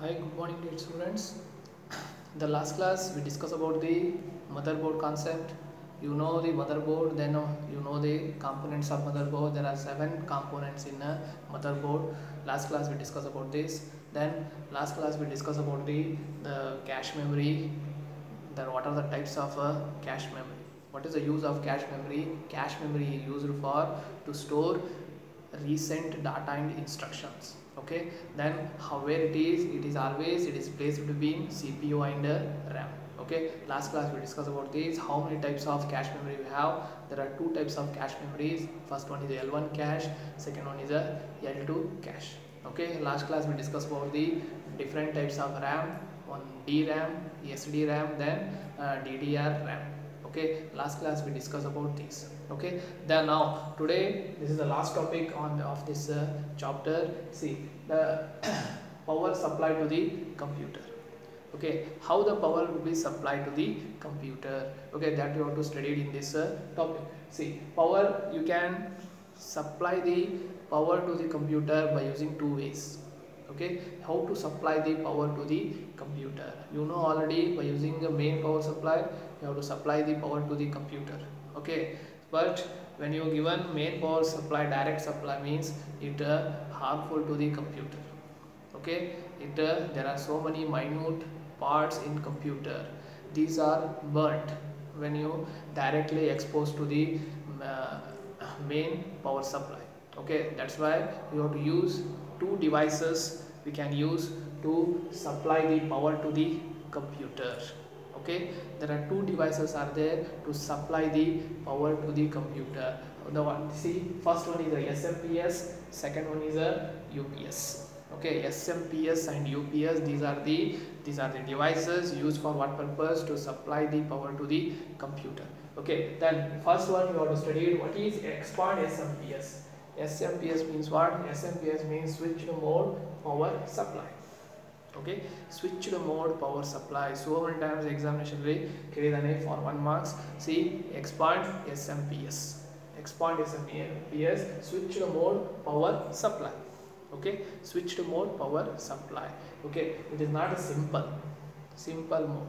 Hi, good morning dear students. In the last class we discussed about the motherboard concept. You know the motherboard, then you know the components of motherboard. There are 7 components in a motherboard. Last class we discussed about this. Then last class we discussed about the cache memory. Then what are the types of cache memory? What is the use of cache memory? Cache memory is used for to store recent data and instructions. Okay, then how where it is always it is placed between CPU and RAM. Okay, last class we discussed about this, how many types of cache memory we have. There are 2 types of cache memories. First one is L1 cache, second one is a L2 cache. Okay, last class we discussed about the different types of RAM, one DRAM, SDRAM, then DDR RAM. Okay, last class we discussed about this. Okay, then now today this is the last topic on of this chapter. See the power supply to the computer. Okay, how the power will be supplied to the computer. Okay, that you have to study it in this topic. See, power, you can supply the power to the computer by using 2 ways. Okay, how to supply the power to the computer? You know already, by using the main power supply you have to supply the power to the computer. Okay, but when you given main power supply, direct supply means it harmful to the computer. Okay, it there are so many minute parts in computer, these are burnt when you directly exposed to the uh, main power supply. Okay, that's why you have to use 2 devices we can use to supply the power to the computer. Okay, there are 2 devices are there to supply the power to the computer. The one, see, first one is a SMPS, second one is a UPS. Okay, SMPS and UPS, these are the devices used for what purpose? To supply the power to the computer. Okay, then first one you have to study what is expand SMPS. SMPS means what? SMPS means switched mode power supply. Okay, switched mode power supply. So many times examination rate for 1 marks. See, expand SMPS. Expand SMPS, switched mode power supply. Okay, switched mode power supply. Okay, it is not a simple mode,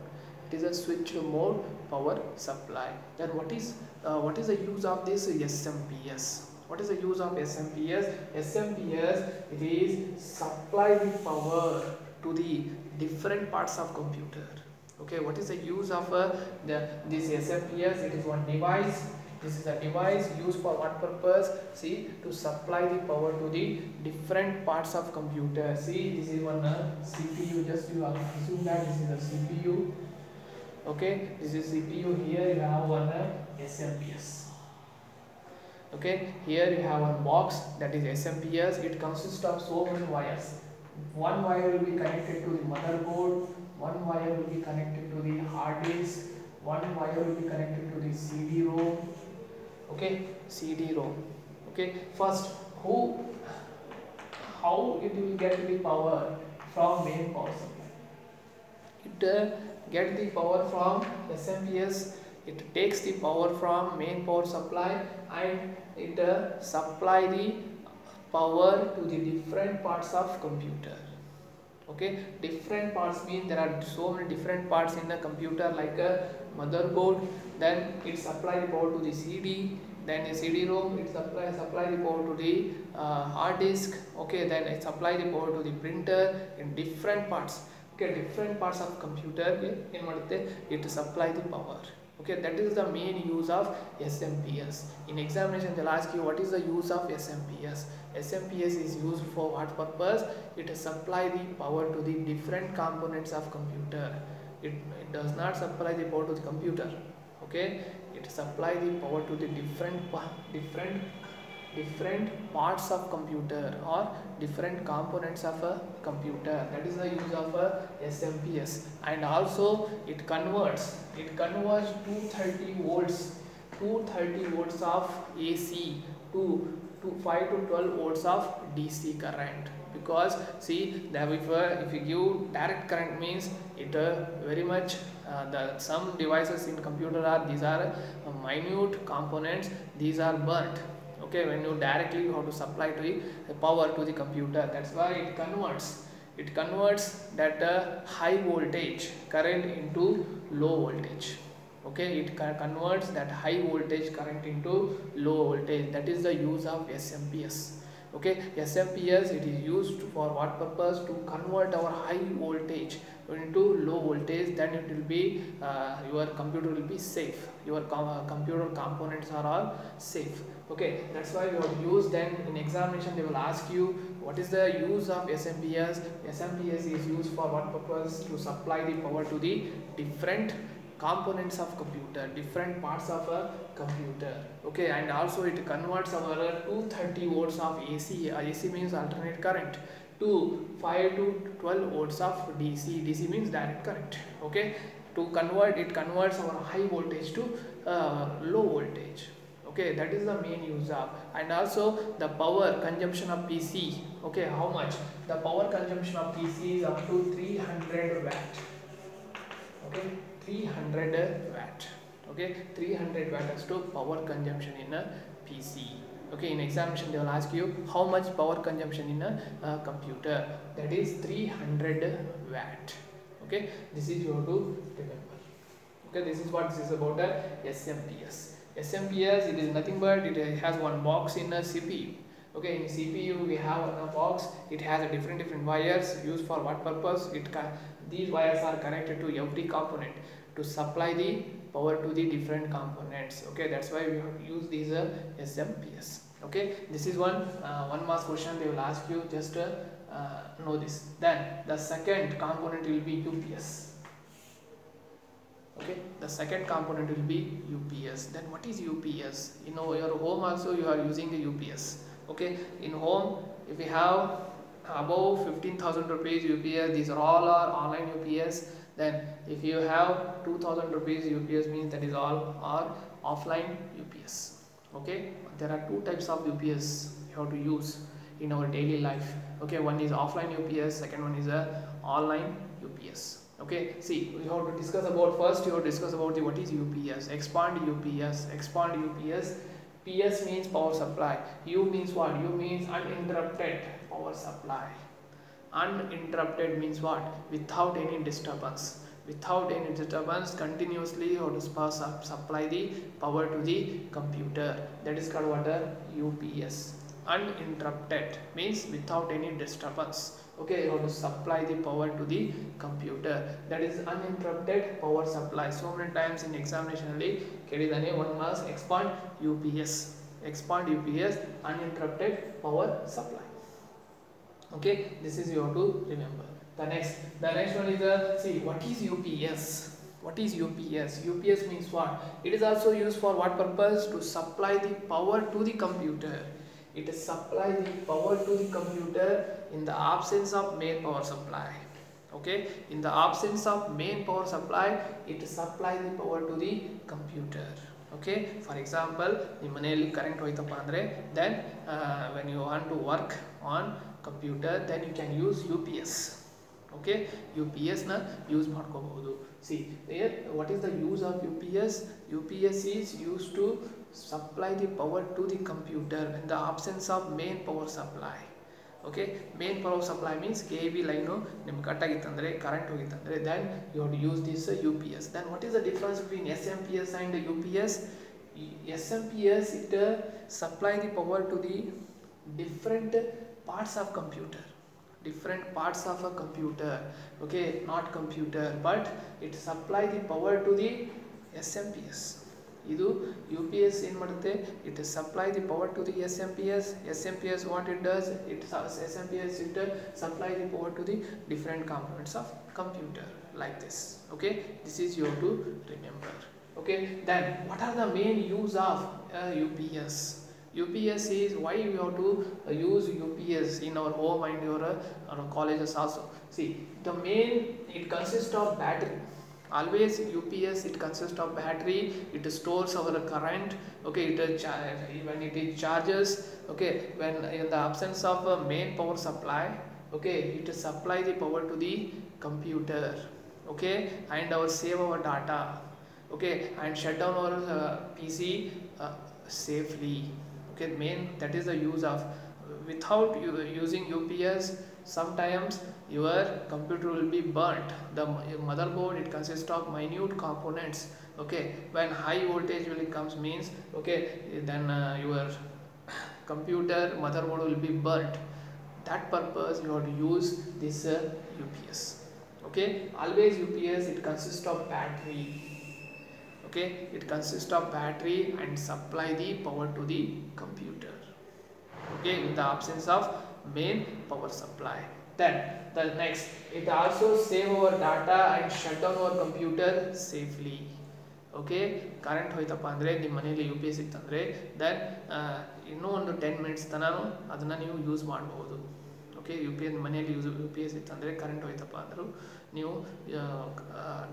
it is a switched mode power supply. Then what is the use of this SMPS? What is the use of SMPS? SMPS, it is supply the power to the different parts of computer. Okay, what is the use of this SMPS? It is one device. This is a device used for what purpose? See, to supply the power to the different parts of computer. See, this is one CPU. Just you assume that this is a CPU. Okay, this is CPU. Here you have one SMPS. Okay, here you have one box, that is SMPS. It consists of so many wires. One wire will be connected to the motherboard, one wire will be connected to the hard disk, one wire will be connected to the CD-ROM. Okay, CD-ROM. Okay, first how it will get the power from main power supply? It get the power from SMPS. It takes the power from main power supply and it supply the power to the different parts of computer. Okay, different parts mean there are so many different parts in the computer, like a motherboard, then it supply the power to the CD, then a CD-ROM, it supply the power to the hard disk. Okay, then it supply the power to the printer in different parts. Okay, different parts of computer it supply the power. Okay, that is the main use of SMPS. In examination they'll ask you what is the use of SMPS. SMPS is used for what purpose? It supply the power to the different components of computer. It does not supply the power to the computer. Okay, it supply the power to the different parts of computer or different components of a computer. That is the use of a SMPS. And also it converts 230 volts of AC to 5 to 12 volts of DC current. Because see, if you give direct current means it very much some devices in computer are minute components, these are burnt. Okay, when you directly have to supply to the power to the computer, that's why it It converts that high voltage current into low voltage. Okay, it converts that high voltage current into low voltage. That is the use of SMPS. Okay, SMPS, it is used for what purpose? To convert our high voltage into low voltage. Then it will be your computer will be safe. Your computer components are all safe. Okay, that's why we have used. Then in examination they will ask you what is the use of SMPS. SMPS is used for what purpose? To supply the power to the different components of computer, different parts of a computer. Okay, and also it converts our 230 volts of AC. AC means alternate current, to 5 to 12 volts of DC. DC means direct current. Okay, to convert, it converts our high voltage to low voltage. Okay, that is the main use of. And also the power consumption of PC. Okay, how much? The power consumption of PC is up to 300 watt. Okay, 300 watt. Okay, 300 watt as to power consumption in a PC. Okay, in examination they will ask you how much power consumption in a computer. That is 300 watt. Okay, this is you have to remember. Okay, this is what this is about a SMPS. SMPS, it is nothing but it has one box in a CPU. Okay, in CPU we have a box. It has a different wires used for what purpose? These wires are connected to every component to supply the power to the different components. Okay, that's why we have to use these SMPS. Okay, this is one mark question they will ask you. Just know this. Then the second component will be UPS. Okay, the second component will be UPS. Then what is UPS? You know, your home also you are using the UPS. Okay, in home if we have above 15,000 rupees UPS, these are all are online UPS. Then if you have 2,000 rupees UPS, means that is all are offline UPS. Okay, there are two types of UPS you have to use in our daily life. Okay, one is offline UPS, second one is a online UPS. Okay, see, we have to discuss about, first you have to discuss about the what is UPS. Expand UPS. Expand UPS. PS means power supply. U means what? U means uninterrupted power supply. Uninterrupted means what? Without any disturbance. Without any disturbance, continuously you have to supply the power to the computer. That is called what? UPS. Uninterrupted means without any disturbance. Okay, you have to supply the power to the computer. That is uninterrupted power supply. So many times in examination one must expand UPS. Expand UPS, uninterrupted power supply. Okay, this is you have to remember. The next one is see, what is UPS? What is UPS? UPS means what? It is also used for what purpose? To supply the power to the computer. It supply the power to the computer in the absence of main power supply. Okay, in the absence of main power supply, it supply the power to the computer. Okay, for example, ನಿಮ್ಮ ಮನೆಯಲ್ಲಿ current ಹೋಯ್ತಪ್ಪ ಅಂದ್ರೆ, then when you want to work on computer, then you can use UPS. Okay, UPS na use ಮಾಡ್ಕೋಬಹುದು. See here, what is the use of UPS? UPS is used to supply the power to the computer in the absence of main power supply. Okay, main power supply means KV line ನಿಮಗೆ cut ಆಗಿತ್ತಂದ್ರೆ, current ಹೋಗಿತ್ತಂದ್ರೆ, then you have to use this UPS. Then what is the difference between SMPS and UPS? SMPS, it supply the power to the different parts of computer. Different parts of a computer. Okay, not computer, but it supply the power to the SMPS. Idu UPS in madutte, it supply the power to the SMPS. SMPS what it does? SMPS it supply the power to the different components of computer, like this. Okay, this is you have to remember. Okay, then what are the main use of UPS? UPS is why we have to use UPS in our home and our colleges also. See, the main, it consists of battery. Always UPS, it consists of battery. It stores our current. Okay, when it is charges. Okay, when in the absence of a main power supply, okay, it supply the power to the computer. Okay, and save our data. Okay, and shut down our PC safely. Okay, main, that is the use of. Without using UPS, sometimes your computer will be burnt. The motherboard, it consists of minute components. Okay, when high voltage will comes means, okay, then your computer motherboard will be burnt. That purpose you have to use this UPS. Okay, always UPS, it consists of battery. Okay, it consists of battery and supply the power to the computer. Okay, in the absence of main power supply. Then the next, it also save our data and shut down our computer safely. Okay, current ಹೋಯ್ತಪ್ಪ ಅಂದರೆ ನಿಮ್ಮ ಮನೆಯಲ್ಲಿ U P S ಇತ್ತಂದರೆ then ಇನ್ನೂ ಒಂದು 10 minutes ತನಕ ಅದನ್ನು ನೀವು ಯೂಸ್ ಮಾಡಬಹುದು. ಓಕೆ, ಯು ಪಿ ಎಸ್ ಮನೆಯಲ್ಲಿ ಯು ಪಿ ಎಸ್ ಇತ್ತಂದರೆ ಕರೆಂಟ್ ಹೋಯ್ತಪ್ಪ ಅಂದರೂ ನೀವು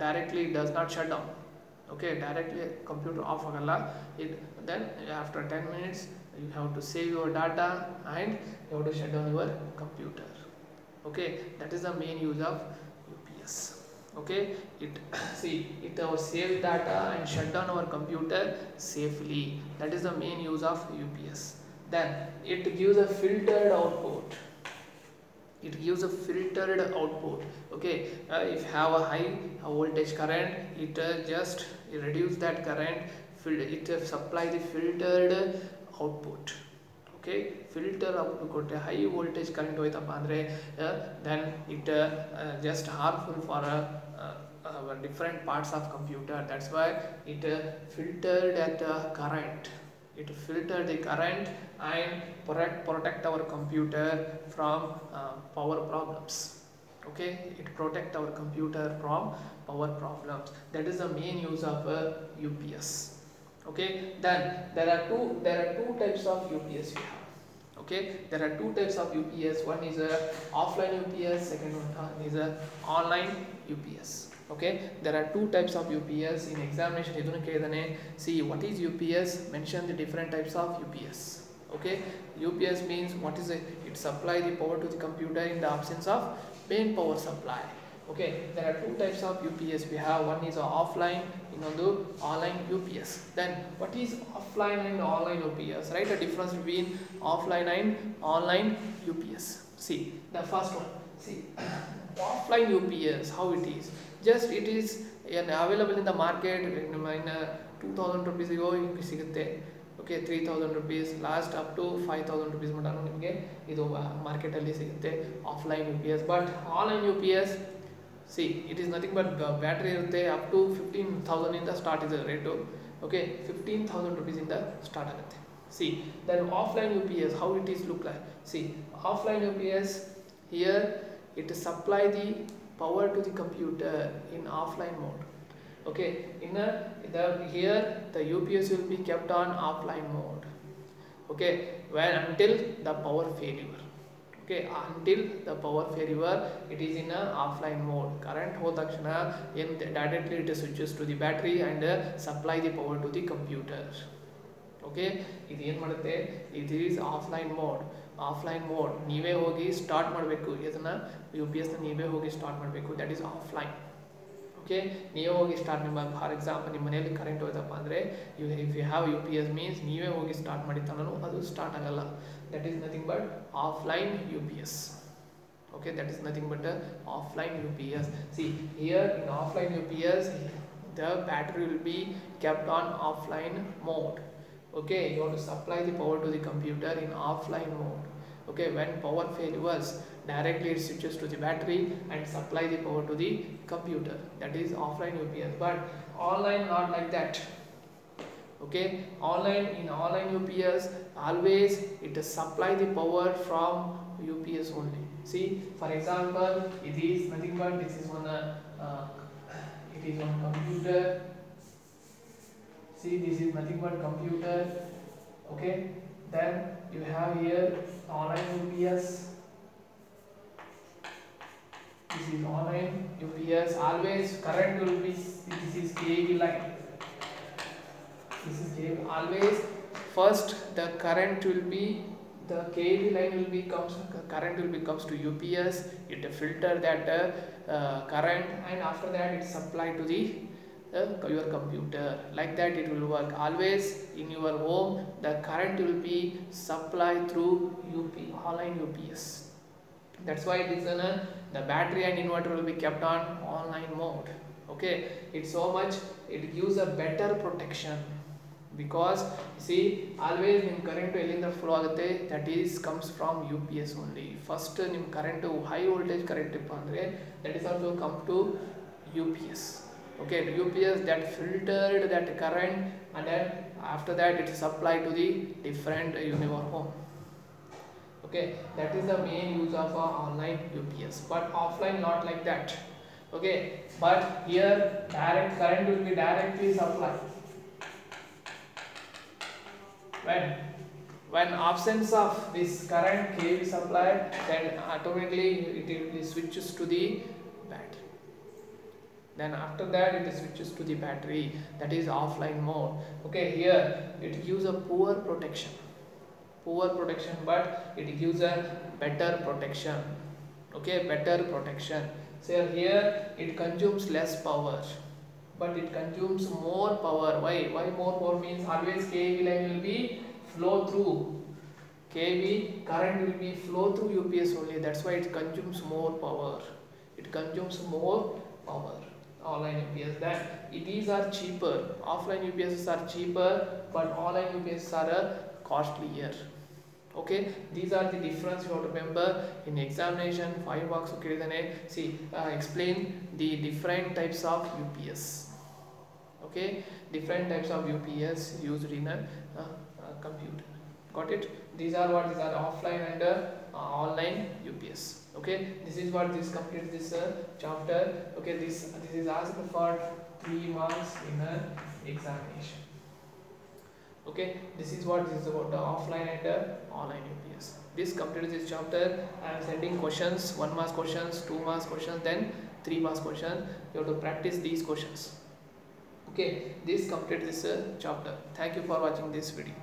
directly it does not shut down. Okay, directly computer off ಆಗಲ್ಲ. It then after 10 minutes you have to save your data and you have to shut down your computer. Okay, that is the main use of UPS. Okay, it our save data and shut down our computer safely. That is the main use of UPS. Then it gives a filtered output. It gives a filtered output. Okay, if you have a high voltage current, it just reduce that current, it supply the filtered output. Okay, filter output kotte high voltage current hoytappa andre then it just harmful for different parts of computer. That's why it filtered that current. It filter the current and protect our computer from power problems. Okay, it protect our computer from power problems. That is the main use of UPS. Okay, then there are two types of UPS we have. Okay, there are two types of UPS. One is a offline UPS, second one is a online UPS. Okay, there are two types of UPS. In examination idunu kelidane, see what is UPS, mention the different types of UPS. Okay, UPS means what is it supply the power to the computer in the absence of main power supply. Okay, there are two types of UPS we have. One is offline, ಇನ್ನೊಂದು online UPS. Then what is offline and online UPS? Right, a difference between offline and online UPS. See the first one. See offline UPS, how it is, just it is available in the market in 2000 rupees go ಸಿಗುತ್ತೆ. Okay, 3000 rupees last up to 5000 rupees mutton ನಿಮಗೆ ಇದು market ಅಲ್ಲಿ ಸಿಗುತ್ತೆ offline UPS. But online UPS, see it is nothing but battery irutte up to 15,000 in the start is the rate. Okay, 15,000 rupees in the start agutte. See then offline UPS, how it is look like. See offline UPS, here it supply the power to the computer in offline mode. Okay, here the UPS will be kept on offline mode. Okay, when until the power failure. Okay, until the power failure it is in a offline mode. Current ಹೋದ ತಕ್ಷಣ directly it switches to the battery and supply the power to the computer. Okay, ಇದು ಏನು ಮಾಡುತ್ತೆ, it is offline mode. Offline mode ನೀವೇ ಹೋಗಿ start ಮಾಡಬೇಕು, ಇದನ್ನು UPS ನೀವೇ ಹೋಗಿ ಸ್ಟಾರ್ಟ್ ಮಾಡಬೇಕು. That is offline. ಓಕೆ, ನೀವೇ ಹೋಗಿ ಸ್ಟಾರ್ಟ್ ನಿಮ್ಮ ಫಾರ್ ಎಕ್ಸಾಂಪಲ್ ನಿಮ್ಮ ಮನೆಯಲ್ಲಿ ಕರೆಂಟ್ ಹೋಯ್ತಪ್ಪ ಅಂದರೆ if you have UPS means ನೀವೇ ಹೋಗಿ ಸ್ಟಾರ್ಟ್ ಮಾಡಿ ತನೂ ಅದು ಸ್ಟಾರ್ಟ್ ಆಗಲ್ಲ. That is nothing but offline UPS. Okay, that is nothing but offline UPS. See here in offline UPS the battery will be kept on offline mode. Okay, you have to supply the power to the computer in offline mode. Okay, when power fails directly it switches to the battery and supply the power to the computer. That is offline UPS. But online not like that. Okay, in online UPS always it supply the power from UPS only. See for example it is nothing but this is one it is on computer. See this is nothing but computer. Okay, then you have here online UPS. This is online UPS. Always current will be, this is KV line. This is KV. Always first the current will be, the KV line will be current will becomes to UPS. It filter that current and after that it supply to the your computer. Like that it will work. Always in your home the current will be supplied through online UPS. That's why it is in the battery and inverter will be kept on online mode. Okay, it's so much, it gives a better protection because see always nim current ಎಲ್ಲಿಂದ flow ಆಗುತ್ತೆ, that is comes from UPS only. First nim current high voltage current ಇಪ್ಪ ಅಂದ್ರೆ that is also come to UPS. Okay, UPS that filtered that current and then after that it is supplied to the different your home. Okay, that is the main use of online UPS, but offline not like that. Okay, but here direct current will be directly supplied. When absence of this current KV supplied, then automatically it will be switches to the battery. Then after that it switches to the battery, that is offline mode. Okay, here it gives a poor protection, but it gives a better protection. Okay, better protection. So here it consumes less power, but it consumes more power. Why more power means always KV line will be flow through, KV current will be flow through UPS only. That's why it consumes more power. Online UPS, then these are cheaper. Offline UPS are cheaper, but online UPS are costlier. Okay, these are the difference you have to remember in examination 5 marks. Okay, then see explain the different types of UPS. Okay, different types of UPS used in a computer. Got it? These are offline and online UPS. Okay, this is what this completes this chapter. Okay, this is asked for 3 marks in an examination. Okay, this is about the offline and online UPS. This completes this chapter. I am sending questions, 1 marks questions, 2 marks questions, then 3 marks questions. You have to practice these questions. Okay, this completes this chapter. Thank you for watching this video.